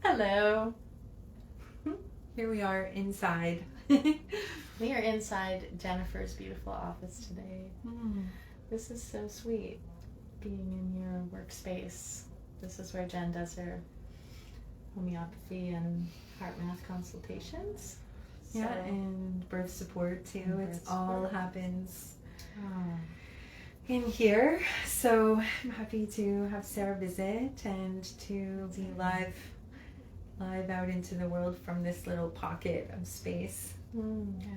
Hello. Here we are inside. We are inside Jennifer's beautiful office today. This is so sweet, being in your workspace. This is where Jen does her homeopathy and HeartMath consultations. Yeah, and birth support too. It all happens in here. So I'm happy to have Sarah visit and to be live out into the world from this little pocket of space. I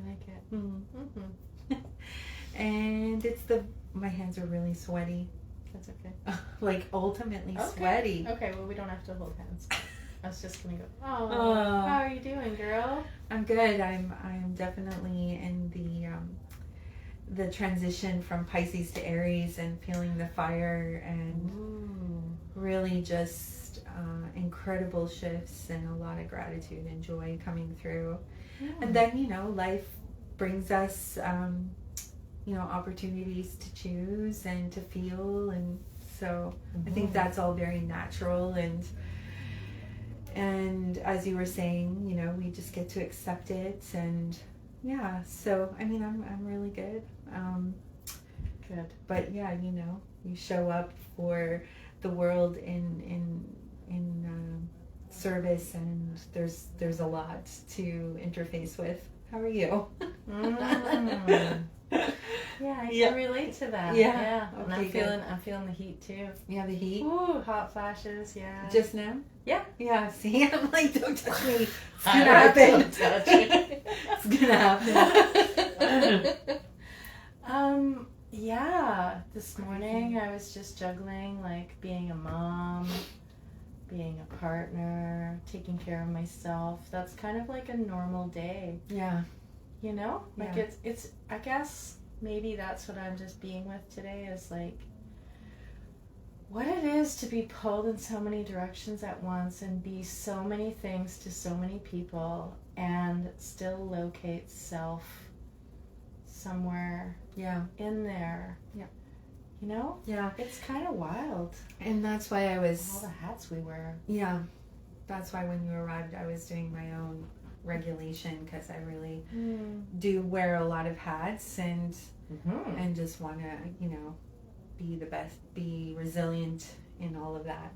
like it. Mm-hmm. And my hands are really sweaty. That's okay. Like ultimately sweaty. Okay, well we don't have to hold hands. I was just gonna go, how are you doing, girl? I'm good. I'm definitely in the transition from Pisces to Aries and feeling the fire and really just incredible shifts and a lot of gratitude and joy coming through. And then, life brings us, opportunities to choose and to feel. And so I think that's all very natural. And as you were saying, we just get to accept it. And yeah, so, I'm really good. Good. But yeah, you show up for the world in service, and there's a lot to interface with. How are you? Yeah, I can relate to that. Yeah. Okay, and I'm feeling the heat too. Yeah, the heat. Ooh, hot flashes. Yeah. Just now? Yeah. Yeah. See, I'm like, don't touch me. It's gonna happen. Don't touch me. It's gonna happen. Yeah. This morning I was just juggling, like being a mom, being a partner, taking care of myself. That's kind of like a normal day. Yeah. Like it's I guess maybe that's what I'm just being with today, is like what it is to be pulled in so many directions at once and be so many things to so many people and still locate self somewhere in there. Yeah. Yeah. It's kind of wild. And that's why I was... all the hats we wear. Yeah. That's why when you arrived, I was doing my own regulation, because I really do wear a lot of hats and just want to, be the best, be resilient in all of that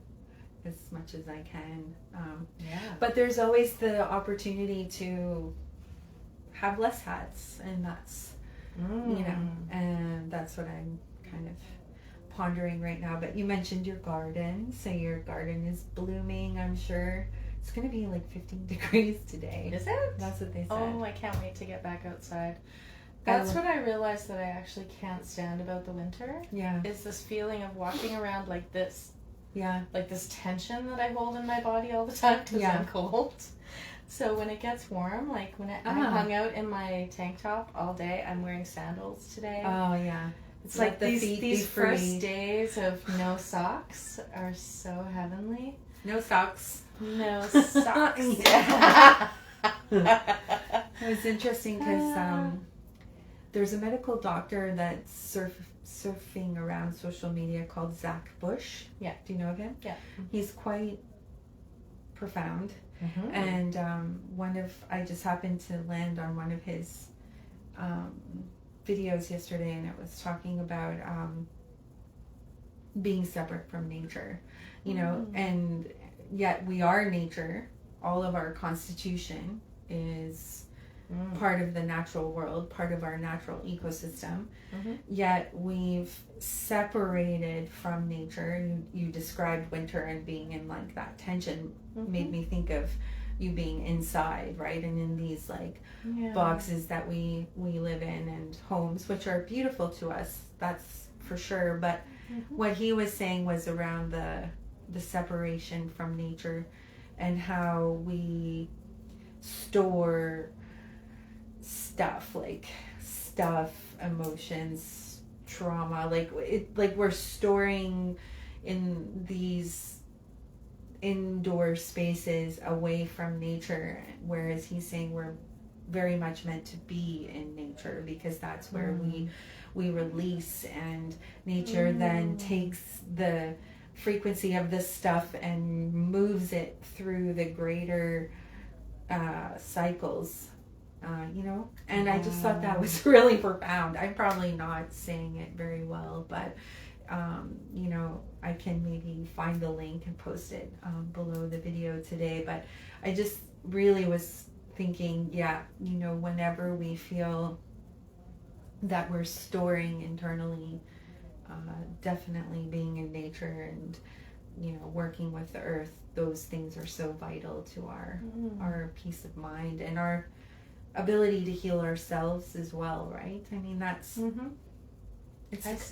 as much as I can. But there's always the opportunity to have less hats, and that's, and that's what I'm kind of pondering right now. But you mentioned your garden, so your garden is blooming, I'm sure. It's going to be like 15 degrees today. Is it? That's what they said. Oh, I can't wait to get back outside. That's what I realized that I actually can't stand about the winter. Yeah. Is this feeling of walking around like this. Yeah. Like this tension that I hold in my body all the time because I'm cold. So when it gets warm, like when I hung out in my tank top all day, I'm wearing sandals today. Oh, yeah. It's like these first days of no socks are so heavenly. No socks. No socks. It was interesting because there's a medical doctor that's surfing around social media called Zach Bush. Yeah. Do you know of him? Yeah. He's quite profound. And I just happened to land on one of his videos yesterday, and it was talking about being separate from nature, and yet we are nature. All of our constitution is part of the natural world, part of our natural ecosystem. Yet we've separated from nature. You described winter and being in like that tension made me think of you being inside, right? And in these like boxes that we live in, and homes, which are beautiful to us, that's for sure. But what he was saying was around the separation from nature and how we store stuff, emotions, trauma, like we're storing in these indoor spaces away from nature, whereas he's saying we're very much meant to be in nature, because that's where we release, and nature then takes the frequency of this stuff and moves it through the greater cycles, you know. And I just thought that was really profound. I'm probably not saying it very well, but you know, I can maybe find the link and post it below the video today. But I just really was thinking, yeah, you know, whenever we feel that we're storing internally, definitely being in nature and, you know, working with the earth, those things are so vital to our peace of mind and our ability to heal ourselves as well, right? I mean, that's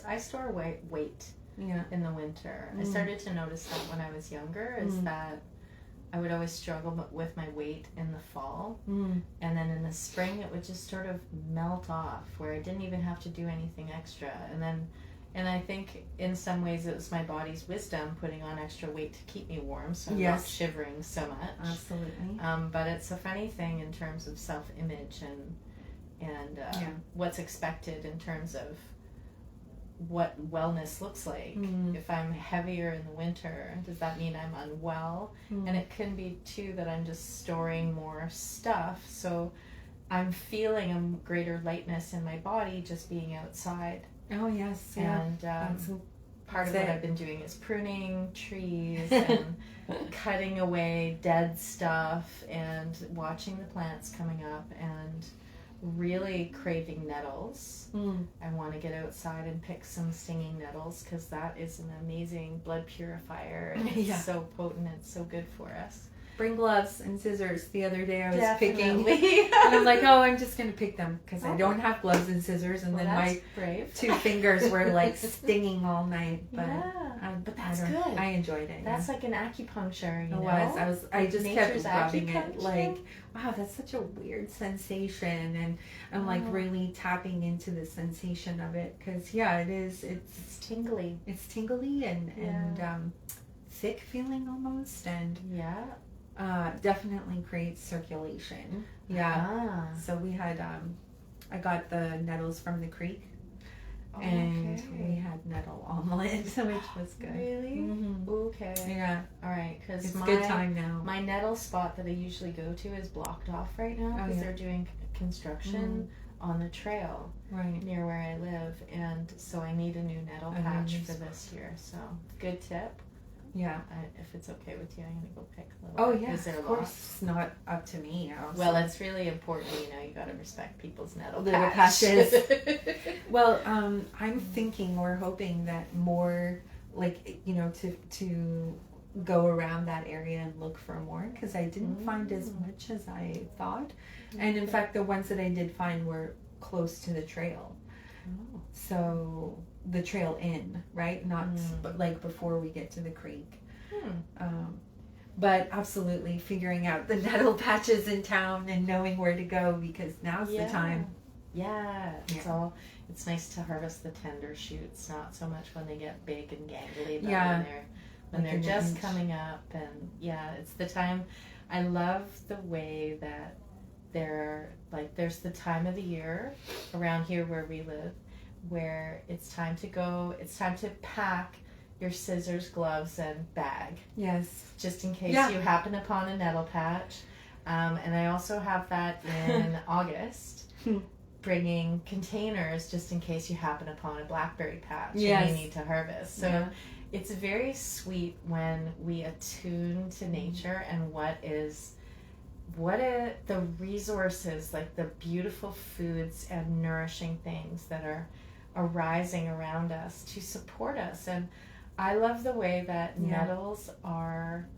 I store weight in the winter. I started to notice that when I was younger, is that I would always struggle with my weight in the fall, and then in the spring it would just sort of melt off, where I didn't even have to do anything extra. And I think in some ways it was my body's wisdom putting on extra weight to keep me warm, so I'm not shivering so much. Absolutely. But it's a funny thing in terms of self-image and what's expected in terms of what wellness looks like. If I'm heavier in the winter, does that mean I'm unwell? And it can be too that I'm just storing more stuff, so I'm feeling a greater lightness in my body just being outside. Oh yes, and part of what I've been doing is pruning trees and cutting away dead stuff and watching the plants coming up and really craving nettles. I want to get outside and pick some stinging nettles, because that is an amazing blood purifier, and it's so potent, it's so good for us. Bring gloves and scissors. The other day I was picking, and I'm like, oh, I'm just going to pick them because I don't have gloves and scissors, and then my two fingers were like stinging all night. But, but that's good. I enjoyed it. That's like an acupuncture, you know? I just kept rubbing acupuncture. It like, wow, that's such a weird sensation, and I'm like really tapping into the sensation of it, because it is. It's tingly. It's tingly and thick feeling almost, and definitely creates circulation. So we had I got the nettles from the creek, and we had nettle omelet, which was good. Really? Okay. Yeah. All right, because it's good time now. My nettle spot that I usually go to is blocked off right now because they're doing construction on the trail near where I live, and so I need a new nettle patch for this year. So good tip. Yeah. If it's okay with you, I'm going to go pick a little. Oh, yeah, of course. It's not up to me. Well, it's really important, you know, you got to respect people's nettle patches. Well, I'm thinking or hoping that more, like, you know, to go around that area and look for more, because I didn't find as much as I thought. And in fact, the ones that I did find were close to the trail. So the trail in, right? Not but like before we get to the creek. But absolutely figuring out the nettle patches in town and knowing where to go, because now's the time. It's nice to harvest the tender shoots, not so much when they get big and gangly, but when they're just coming up. And it's the time. I love the way that there's the time of the year around here where we live, where it's time to go, it's time to pack your scissors, gloves, and bag. Yes. Just in case you happen upon a nettle patch. And I also have that in August, bringing containers just in case you happen upon a blackberry patch and you need to harvest. So it's very sweet when we attune to nature and what are the resources, like the beautiful foods and nourishing things that are arising around us to support us. And I love the way that nettles are,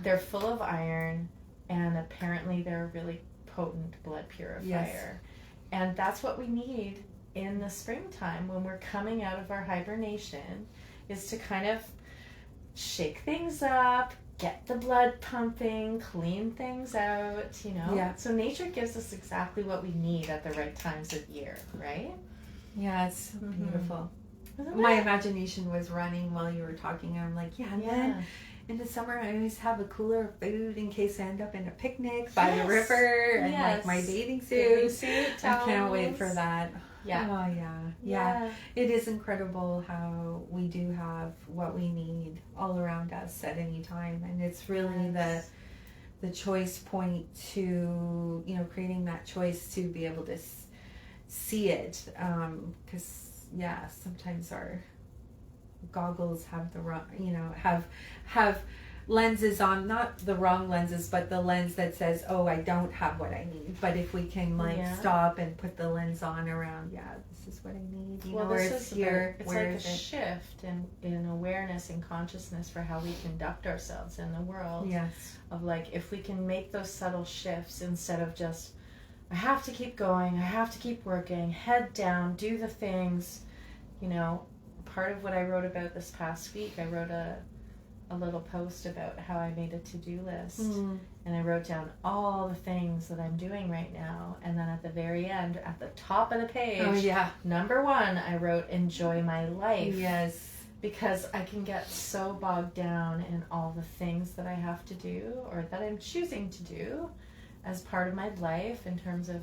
they're full of iron, and apparently they're a really potent blood purifier. And that's what we need in the springtime when we're coming out of our hibernation, is to kind of shake things up, get the blood pumping, clean things out, you know. Yeah. So nature gives us exactly what we need at the right times of year, right? Yeah, it's beautiful. My imagination was running while you were talking. I'm like, and then in the summer I always have a cooler of food in case I end up in a picnic by the river, and like my bathing suit. I can't wait for that. Yeah. Oh, yeah. It is incredible how we do have what we need all around us at any time. And it's really the choice point to, creating that choice to be able to see it. Because, sometimes our goggles have the wrong, have lenses on, not the wrong lenses, but the lens that says, oh, I don't have what I need. But if we can stop and put the lens on around, this is what I need. It's like a shift in awareness and consciousness for how we conduct ourselves in the world. Yes. Of like, if we can make those subtle shifts instead of just, I have to keep going, I have to keep working, head down, do the things. Part of what I wrote about this past week, I wrote a little post about how I made a to-do list, and I wrote down all the things that I'm doing right now, and then at the very end, at the top of the page, number 1, I wrote enjoy my life. Yes. Because I can get so bogged down in all the things that I have to do or that I'm choosing to do as part of my life in terms of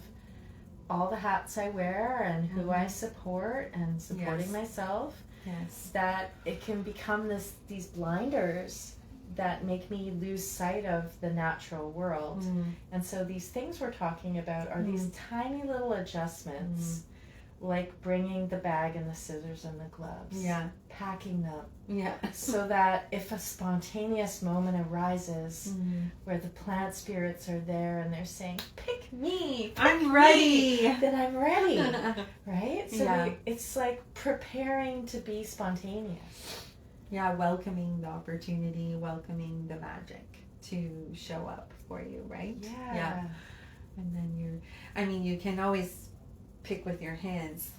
all the hats I wear and who I support and supporting myself. Yes. That it can become these blinders that make me lose sight of the natural world. And so these things we're talking about are these tiny little adjustments, like bringing the bag and the scissors and the gloves, packing them, so that if a spontaneous moment arises where the plant spirits are there and they're saying, pick me, I'm ready, then I'm ready, right? So it's like preparing to be spontaneous. Yeah, welcoming the opportunity, welcoming the magic to show up for you, right? Yeah. And then you can always pick with your hands.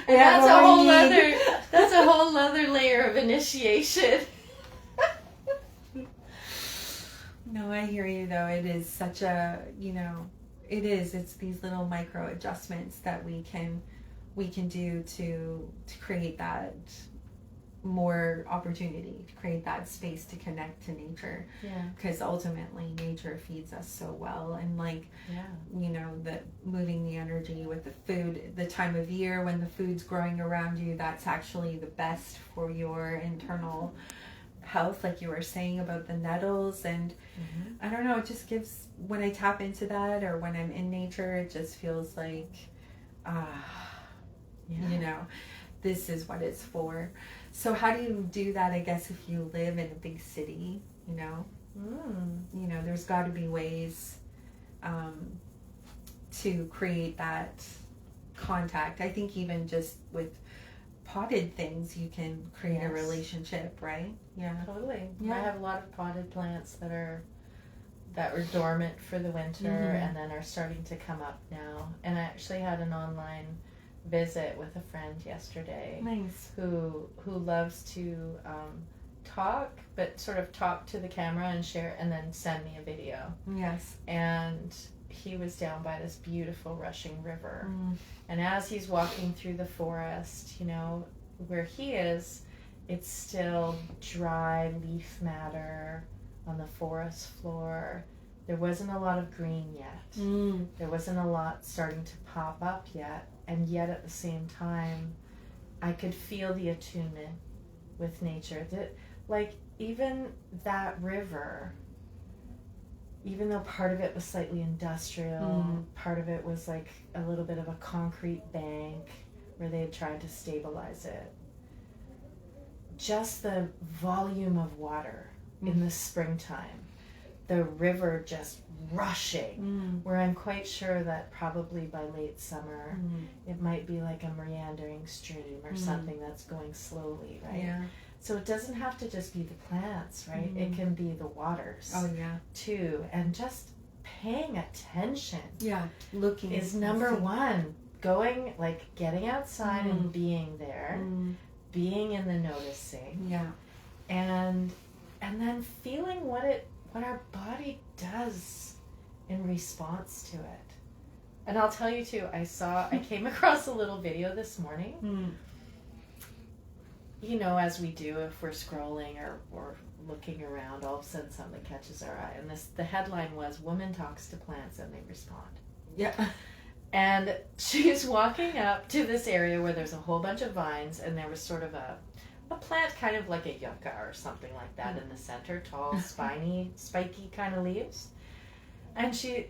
That's a whole other layer of initiation. No, I hear you though. It is such a, it's these little micro adjustments that we can do to create that more opportunity, to create that space to connect to nature. Because ultimately nature feeds us so well, and the moving the energy with the food, the time of year when the food's growing around you, that's actually the best for your internal health, like you were saying about the nettles. And I don't know, it just gives, when I tap into that or when I'm in nature, it just feels like this is what it's for. So how do you do that, I guess, if you live in a big city, there's got to be ways to create that contact. I think even just with potted things, you can create a relationship, right? Yeah. Totally. Yeah. I have a lot of potted plants that were dormant for the winter and then are starting to come up now. And I actually had an online visit with a friend yesterday. Nice. Who loves to talk, but sort of talk to the camera and share, and then send me a video. Yes. And he was down by this beautiful rushing river. And as he's walking through the forest, where he is, it's still dry leaf matter on the forest floor. There wasn't a lot of green yet. There wasn't a lot starting to pop up yet. And yet at the same time, I could feel the attunement with nature. Like even that river, even though part of it was slightly industrial, part of it was like a little bit of a concrete bank where they had tried to stabilize it. Just the volume of water in the springtime, the river just rushing, where I'm quite sure that probably by late summer it might be like a meandering stream or something that's going slowly, right? Yeah. So it doesn't have to just be the plants, right? It can be the waters too. And just paying attention looking is number one. Going, like getting outside and being there, being in the noticing, and then feeling what our body does in response to it. And I'll tell you too, I came across a little video this morning. As we do if we're scrolling or looking around, all of a sudden something catches our eye. And the headline was, "Woman talks to plants and they respond." Yeah. And she's walking up to this area where there's a whole bunch of vines, and there was sort of a plant kind of like a yucca or something like that in the center, tall, spiny, spiky kind of leaves. And she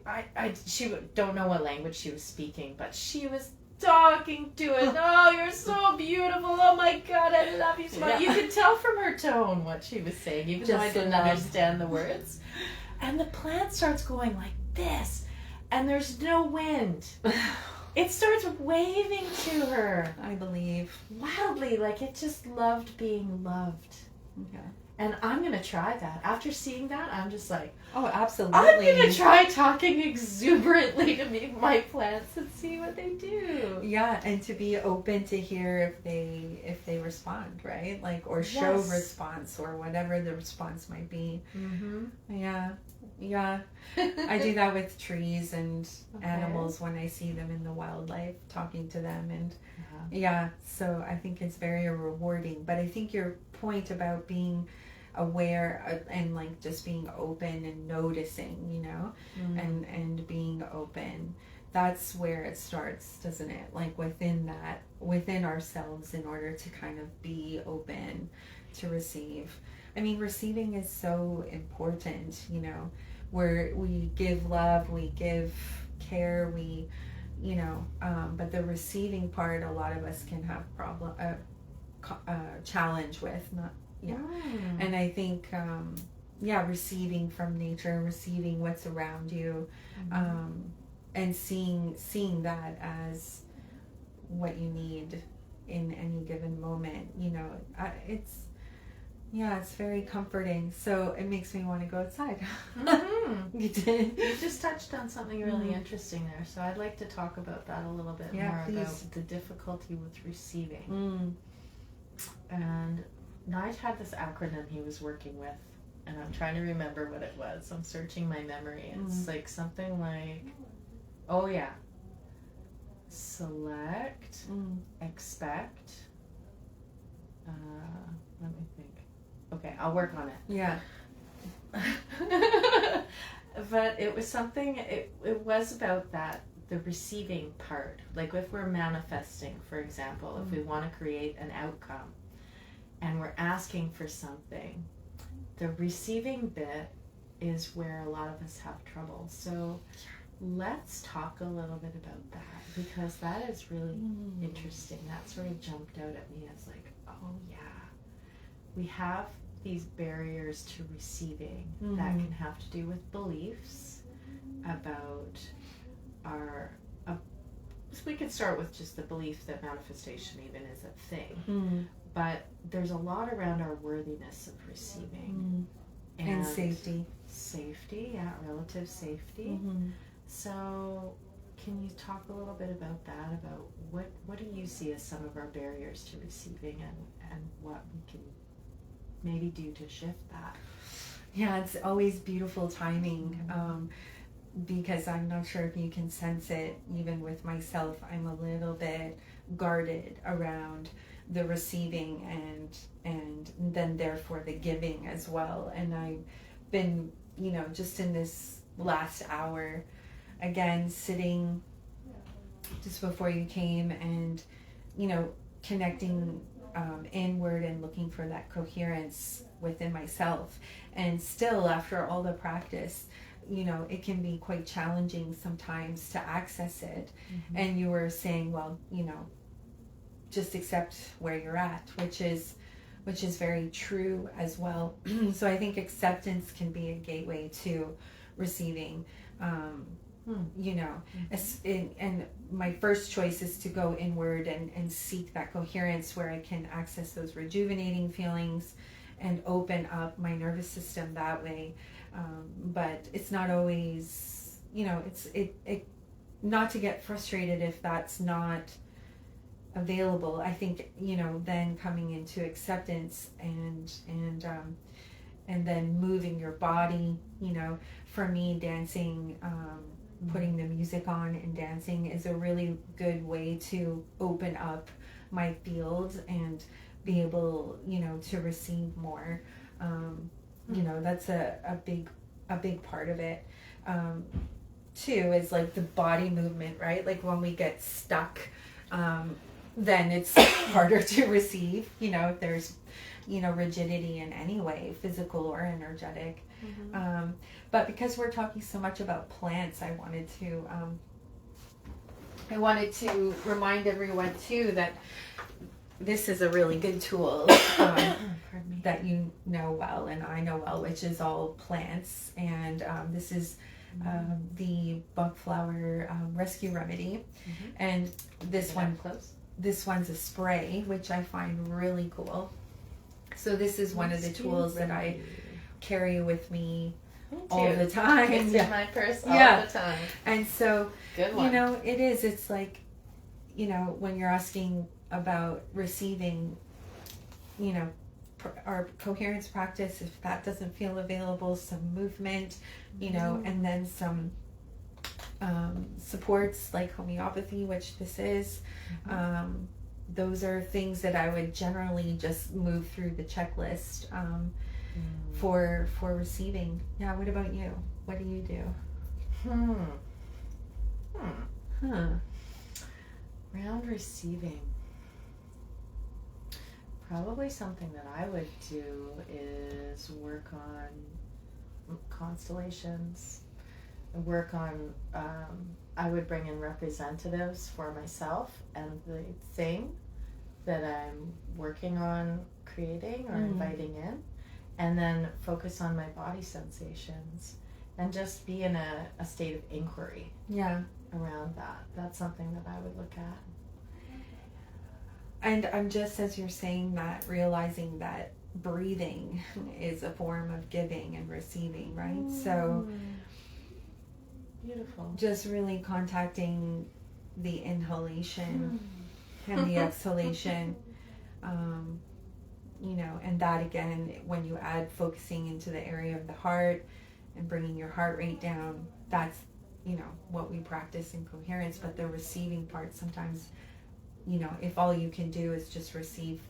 don't know what language she was speaking, but she was talking to it. Oh, you're so beautiful. Oh my God, I love you so much. You could tell from her tone what she was saying, even though I didn't understand the words. And the plant starts going like this, and there's no wind. It starts waving to her. I believe. Wildly, like it just loved being loved. Okay. And I'm going to try that. After seeing that, I'm just like, oh, absolutely. I'm going to try talking exuberantly to my plants and see what they do. Yeah, and to be open to hear if they respond, right? Like, or show response or whatever the response might be. Mm-hmm. Yeah. I do that with trees and animals when I see them in the wildlife, talking to them. And so I think it's very rewarding. But I think your point about being aware and like just being open and noticing, and being open, that's where it starts, doesn't it? Like within ourselves, in order to kind of be open to receive. I mean, receiving is so important, where we give love, we give care, but the receiving part, a lot of us can have challenge with, and I think receiving from nature, receiving what's around you, and seeing that as what you need in any given moment, it's very comforting. So it makes me want to go outside. Mm-hmm. You just touched on something really interesting there. So I'd like to talk about that a little bit more, please. About the difficulty with receiving. And Nige had this acronym he was working with, and I'm trying to remember what it was. I'm searching my memory. It's like something like, select, expect. Let me think. Okay, I'll work on it. Yeah. But it was something, it was about that, the receiving part. Like if we're manifesting, for example, if we want to create an outcome and we're asking for something, the receiving bit is where a lot of us have trouble. So let's talk a little bit about that, because that is really interesting. That sort of jumped out at me as like, oh yeah, we have these barriers to receiving that can have to do with beliefs about so we could start with just the belief that manifestation even is a thing, but there's a lot around our worthiness of receiving and safety, relative safety. So can you talk a little bit about that, about what do you see as some of our barriers to receiving, and what we can maybe do to shift that? Yeah, it's always beautiful timing, because I'm not sure if you can sense it, even with myself, I'm a little bit guarded around the receiving and then therefore the giving as well. And I've been, just in this last hour, again, sitting just before you came and, connecting inward and looking for that coherence within myself. And still, after all the practice, it can be quite challenging sometimes to access it. And you were saying, well, just accept where you're at, which is very true as well. So I think acceptance can be a gateway to receiving. And my first choice is to go inward and seek that coherence where I can access those rejuvenating feelings and open up my nervous system that way. But it's not always, it not to get frustrated if that's not available. I think, then coming into acceptance and then moving your body, for me, dancing, putting the music on and dancing is a really good way to open up my field and be able, to receive more. That's a big part of it. too is like the body movement, right? Like when we get stuck, then it's harder to receive, you know, if there's, you know, rigidity in any way, physical or energetic. But because we're talking so much about plants, I wanted to remind everyone too that this is a really good tool that you know well and I know well, which is all plants. And this is the bugflower rescue remedy. And this one's a spray, which I find really cool. So this is one of the tools that I carry with me all the time. It's in my purse all the time. And so, good one. You know, it's like, you know, when you're asking about receiving, you know, our coherence practice, if that doesn't feel available, some movement, you know, and then some supports like homeopathy, which this is. Those are things that I would generally just move through the checklist for receiving. Yeah, what about you? What do you do? Around receiving. Probably something that I would do is work on constellations, work on, I would bring in representatives for myself and the thing that I'm working on creating or inviting in, and then focus on my body sensations and just be in a state of inquiry around that. That's something that I would look at. And I'm just, as you're saying that, realizing that breathing is a form of giving and receiving, right? So beautiful. Just really contacting the inhalation and the exhalation, you know, and that again, when you add focusing into the area of the heart and bringing your heart rate down, that's, you know, what we practice in coherence. But the receiving part, sometimes, you know, if all you can do is just receive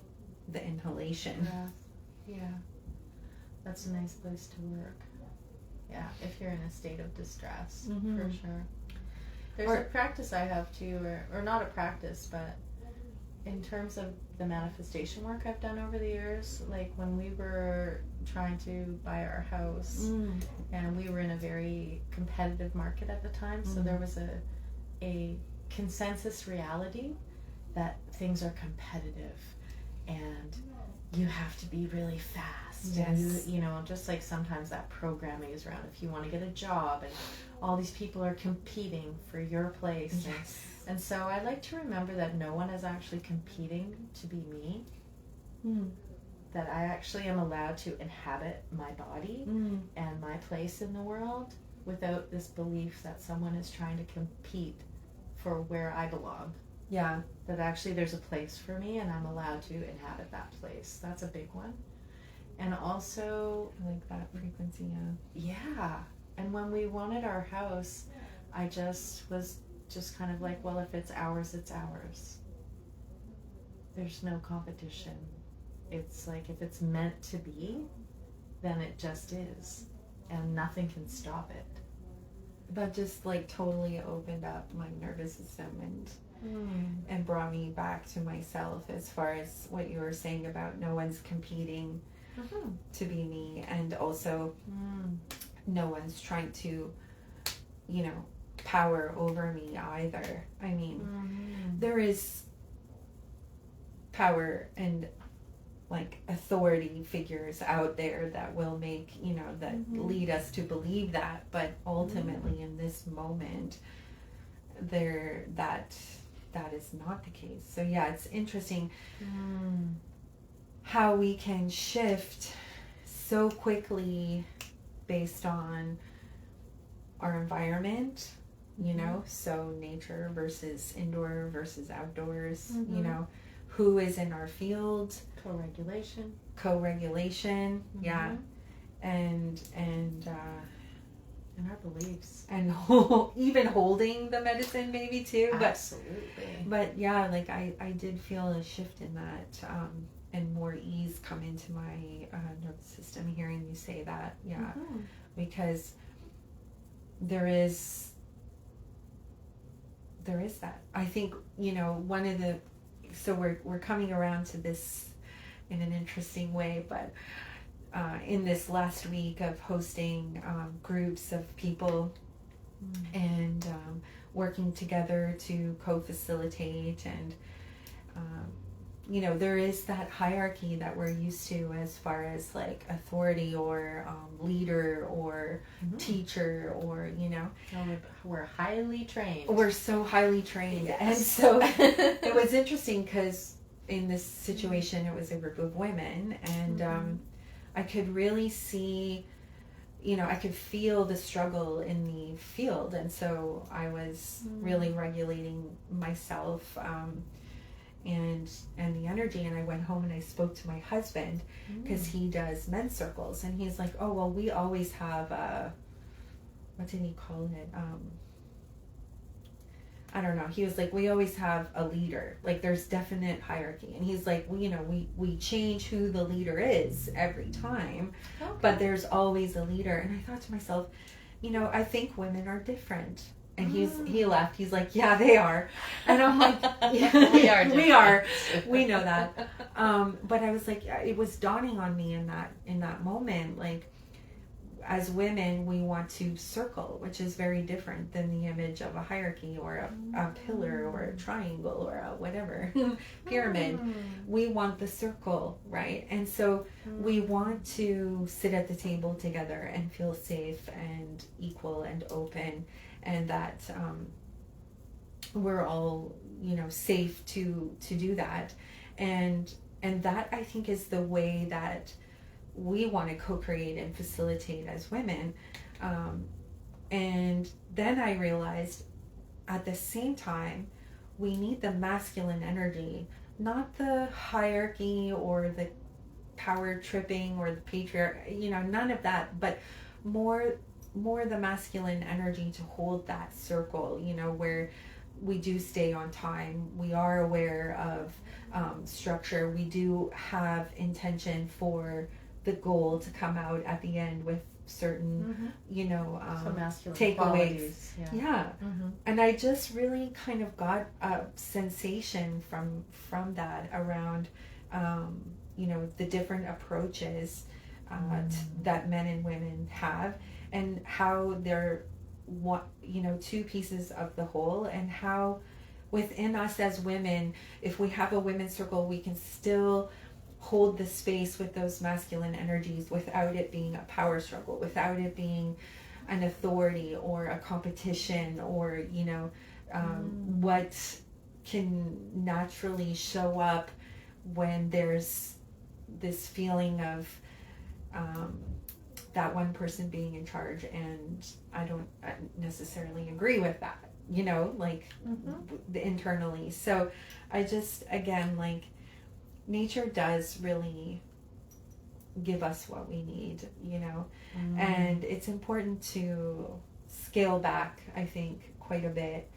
the inhalation. Yeah. That's a nice place to work. Yeah, if you're in a state of distress, for sure. There's a practice I have too, or not a practice, but in terms of the manifestation work I've done over the years, like when we were trying to buy our house, and we were in a very competitive market at the time, so there was a consensus reality that things are competitive and you have to be really fast. And you know, just like sometimes that programming is around if you want to get a job and all these people are competing for your place. And so I like to remember that no one is actually competing to be me. That I actually am allowed to inhabit my body and my place in the world without this belief that someone is trying to compete for where I belong. Yeah. That actually there's a place for me and I'm allowed to inhabit that place. That's a big one. And also, I like that frequency, yeah. And when we wanted our house, I was just kind of like, well, if it's ours, it's ours. There's no competition. It's like, if it's meant to be, then it just is. And nothing can stop it. That just like totally opened up my nervous system and brought me back to myself, as far as what you were saying about no one's competing to be me, and also no one's trying to, you know, power over me either. I mean, there is power and like authority figures out there that will make, you know, that lead us to believe that, but ultimately in this moment that is not the case. So yeah, it's interesting how we can shift so quickly based on our environment, you know, so nature versus indoor versus outdoors, you know, who is in our field, co-regulation, yeah, and our beliefs, and even holding the medicine maybe too. Absolutely. But yeah, like I did feel a shift in that, and more ease come into my nervous system hearing you say that, because there is there is that. I think, one of the, so we're coming around to this in an interesting way, but in this last week of hosting groups of people and working together to co-facilitate, and there is that hierarchy that we're used to as far as like authority or leader or teacher, or we're highly trained. We're so highly trained. Yes. And so it was interesting because in this situation it was a group of women, and I could really see, I could feel the struggle in the field, and so I was really regulating myself and the energy. And I went home and I spoke to my husband, because he does men's circles, and he's like, oh, well, we always have what did he call it? I don't know. He was like, we always have a leader. Like, there's definite hierarchy. And he's like, well, we change who the leader is every time, but there's always a leader. And I thought to myself, I think women are different. And he laughed. He's like, yeah, they are. And I'm like, yeah, we are different. We are. We know that. But I was like, it was dawning on me in that moment, like, as women, we want to circle, which is very different than the image of a hierarchy or a pillar or a triangle or a whatever pyramid. We want the circle, right? And so we want to sit at the table together and feel safe and equal and open, and that we're all, safe to do that. And that, I think, is the way that we want to co-create and facilitate as women. And then I realized at the same time, we need the masculine energy, not the hierarchy or the power tripping or the patriarch, none of that, but more the masculine energy to hold that circle, where we do stay on time, we are aware of structure, we do have intention for the goal to come out at the end with certain, takeaways. Yeah. And I just really kind of got a sensation from that around, the different approaches that men and women have, and how they're two pieces of the whole, and how within us as women, if we have a women's circle, we can still hold the space with those masculine energies without it being a power struggle, without it being an authority or a competition, or what can naturally show up when there's this feeling of that one person being in charge, and I don't necessarily agree with that, internally. So I just, again, like, nature does really give us what we need, and it's important to scale back, I think, quite a bit,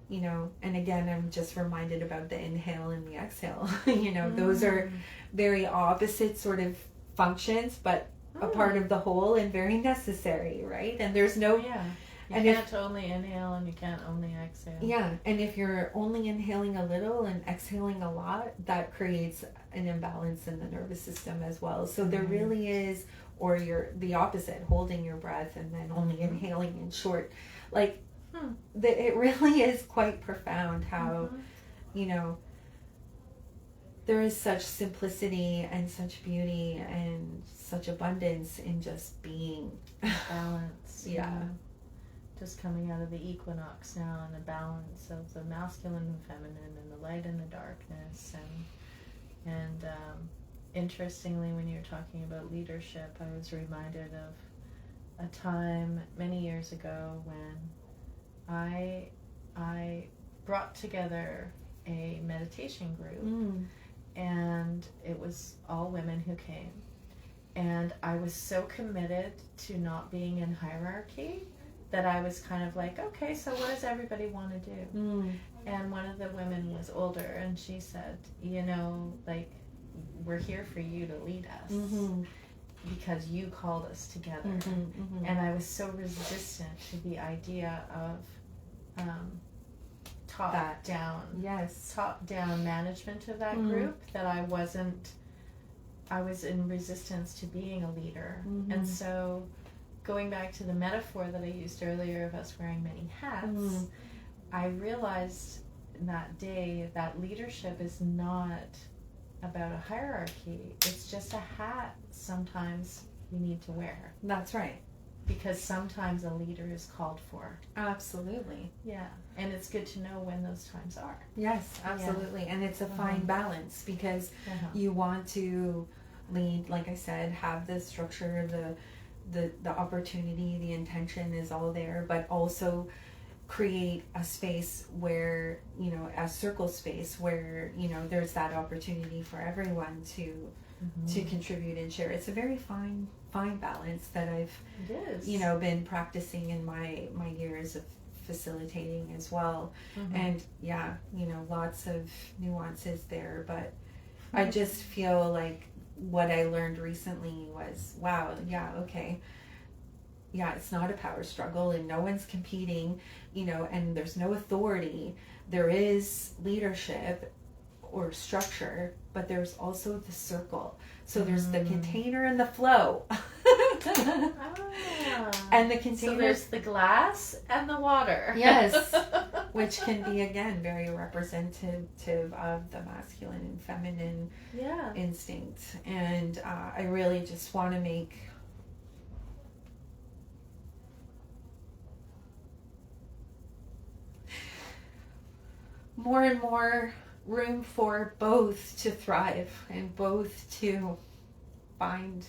and again, I'm just reminded about the inhale and the exhale. Those are very opposite sort of functions, but a part of the whole and very necessary, right? And there's no... You can't only inhale and you can't only exhale. Yeah, and if you're only inhaling a little and exhaling a lot, that creates an imbalance in the nervous system as well. So there really is, or you're the opposite, holding your breath and then only inhaling in short. Like, it really is quite profound how, there is such simplicity and such beauty and such abundance in just being. Balance. Just coming out of the equinox now, and the balance of the masculine and feminine, and the light and the darkness, and interestingly, when you're talking about leadership, I was reminded of a time many years ago when I brought together a meditation group, and it was all women who came, and I was so committed to not being in hierarchy that I was kind of like, okay, so what does everybody want to do? And one of the women was older, and she said, like, we're here for you to lead us because you called us together. And I was so resistant to the idea of top down. Yes. Top down management of that group that I was in resistance to being a leader. And so going back to the metaphor that I used earlier of us wearing many hats, I realized in that day that leadership is not about a hierarchy. It's just a hat sometimes we need to wear. That's right. Because sometimes a leader is called for. Absolutely. Yeah. And it's good to know when those times are. Yes, absolutely. And it's a fine balance because you want to lead, like I said, have the structure, the opportunity, the intention is all there, but also create a space where, you know, a circle space where, you know, there's that opportunity for everyone to contribute and share. It's a very fine balance that I've you know been practicing in my years of facilitating as well. And yeah, you know, lots of nuances there, but I just feel like what I learned recently was, wow, yeah, okay, yeah, it's not a power struggle and no one's competing, you know, and there's no authority. There is leadership or structure, but there's also the circle. So there's the container and the flow. And the container. So there's the glass and the water. Yes. Which can be, again, very representative of the masculine and feminine instinct. And I really just want to make more and more room for both to thrive and both to find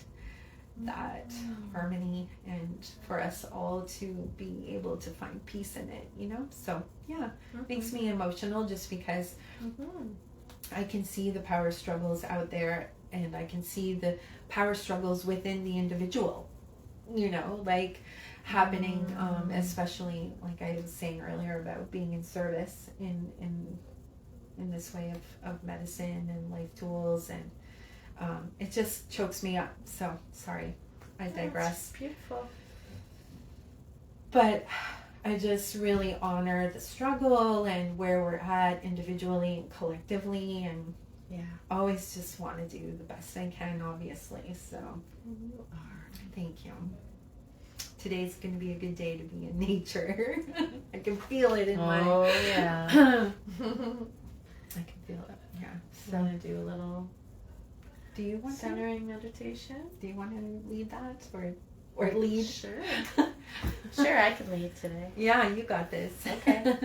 that harmony, and for us all to be able to find peace in it, you know. So yeah, makes me emotional just because I can see the power struggles out there, and I can see the power struggles within the individual, you know, like happening, especially like I was saying earlier about being in service in this way of medicine and life tools, and it just chokes me up. So sorry, I digress. That's beautiful. But I just really honor the struggle and where we're at individually and collectively, and always just want to do the best I can, obviously. So You are. thank you. Today's going to be a good day to be in nature. I can feel it in my... Oh, yeah. I can feel it. Yeah. So I'm going to do a little do you want centering meditation. Do you want to lead that or lead? Sure. Sure, I can lead today. Yeah, you got this. Okay.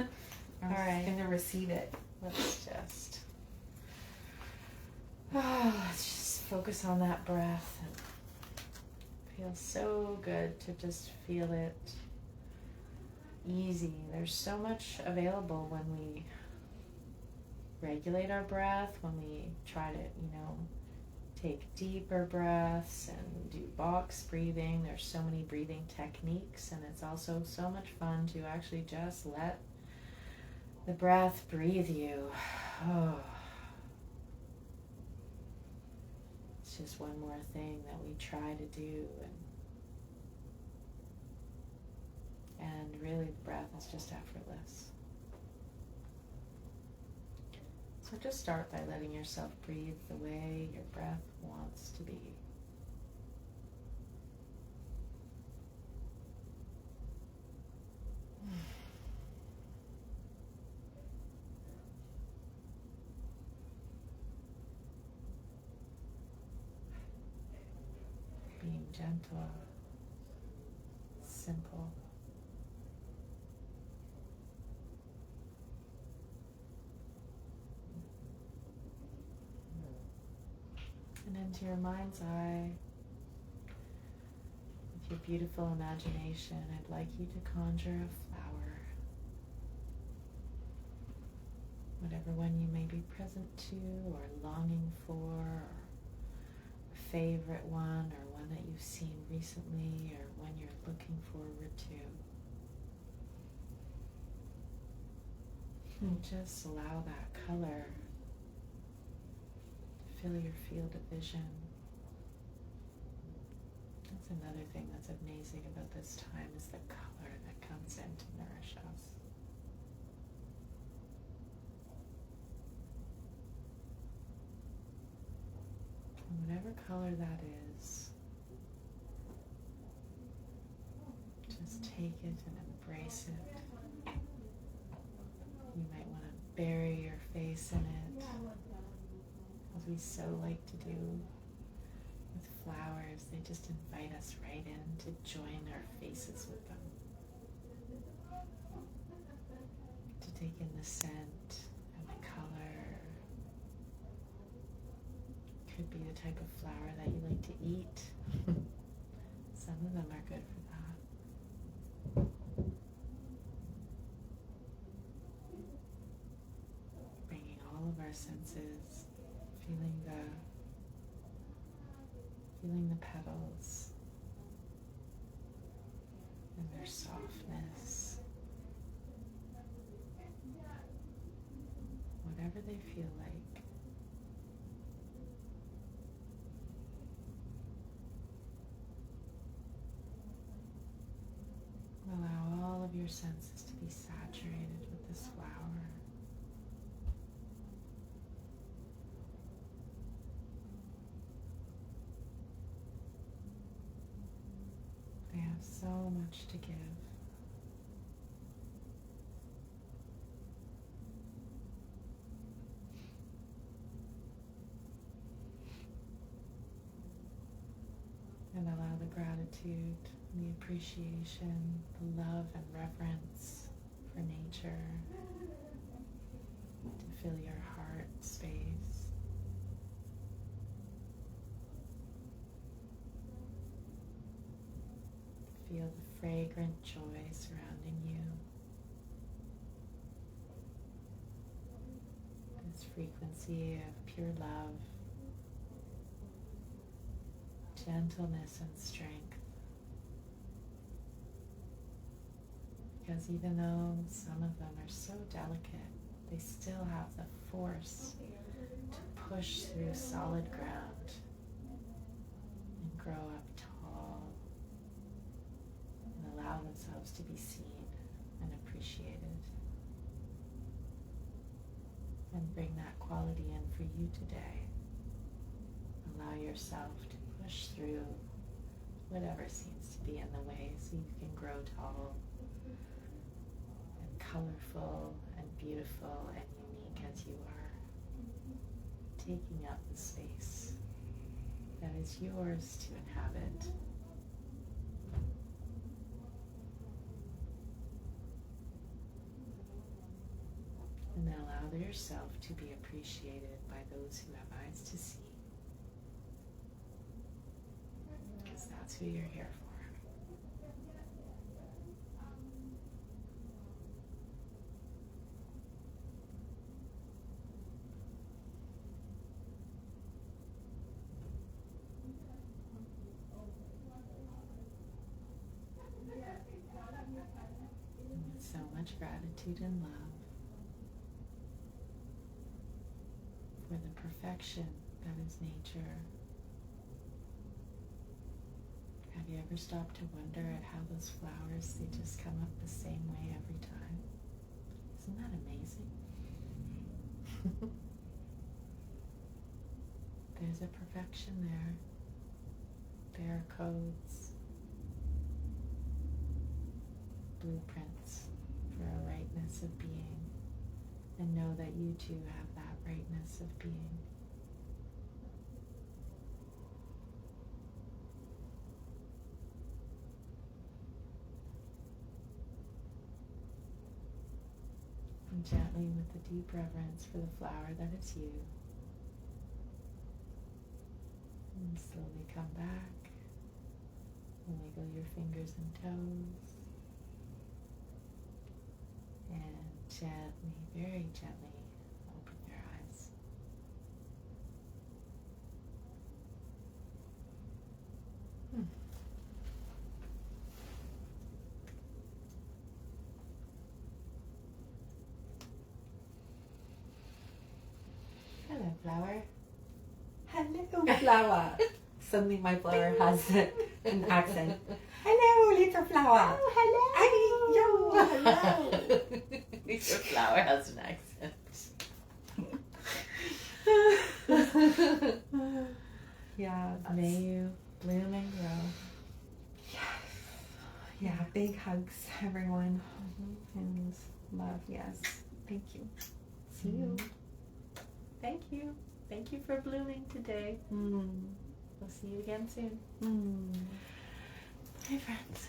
All right. I'm going to receive it. Let's just focus on that breath. It feels so good to just feel it easy. There's so much available when we regulate our breath, when we try to, you know, take deeper breaths and do box breathing. There's so many breathing techniques, and it's also so much fun to actually just let the breath breathe you. Oh. It's just one more thing that we try to do, and really the breath is just effortless. So just start by letting yourself breathe the way your breath wants to be. Being gentle, simple. And into your mind's eye, with your beautiful imagination, I'd like you to conjure a flower. Whatever one you may be present to or longing for, or a favorite one, or one that you've seen recently, or one you're looking forward to. And just allow that color fill your field of vision. That's another thing that's amazing about this time, is the color that comes in to nourish us. whatever color that is, just take it and embrace it. You might want to bury your face in it, as we so like to do with flowers. They just invite us right in to join our faces with them, to take in the scent and the color. Could be the type of flower that you like to eat. Some of them are good for that. Bringing all of our senses, feeling the petals and their softness, whatever they feel like. Allow all of your senses to be saturated with this flower. They have so much to give. And allow the gratitude, the appreciation, the love and reverence for nature to fill your heart space. Feel the fragrant joy surrounding you. This frequency of pure love, gentleness and strength. Because even though some of them are so delicate, they still have the force to push through solid ground and grow up tall and allow themselves to be seen and appreciated. And bring that quality in for you today. Allow yourself to push through whatever seems to be in the way so you can grow tall and colorful and beautiful and unique as you are, taking up the space that is yours to inhabit. And then allow yourself to be appreciated by those who have eyes to see. Because that's who you're here for. And with so much gratitude and love for the perfection that is nature. Have you ever stopped to wonder at how those flowers, they just come up the same way every time? Isn't that amazing? There's a perfection there. There are codes, blueprints for a rightness of being. And know that you too have that rightness of being. And gently, with a deep reverence for the flower that is you, and slowly come back and wiggle your fingers and toes. And gently, very gently, open your eyes. Hello, flower. Hello, flower. Suddenly my flower has an accent. Hello, little flower. Oh, hello. Hello. Your flower has an accent. Yeah. May you bloom and grow. Yeah, big hugs, everyone. And love, yes. Thank you. See you. Thank you. Thank you for blooming today. We'll see you again soon. Mm. Bye, friends.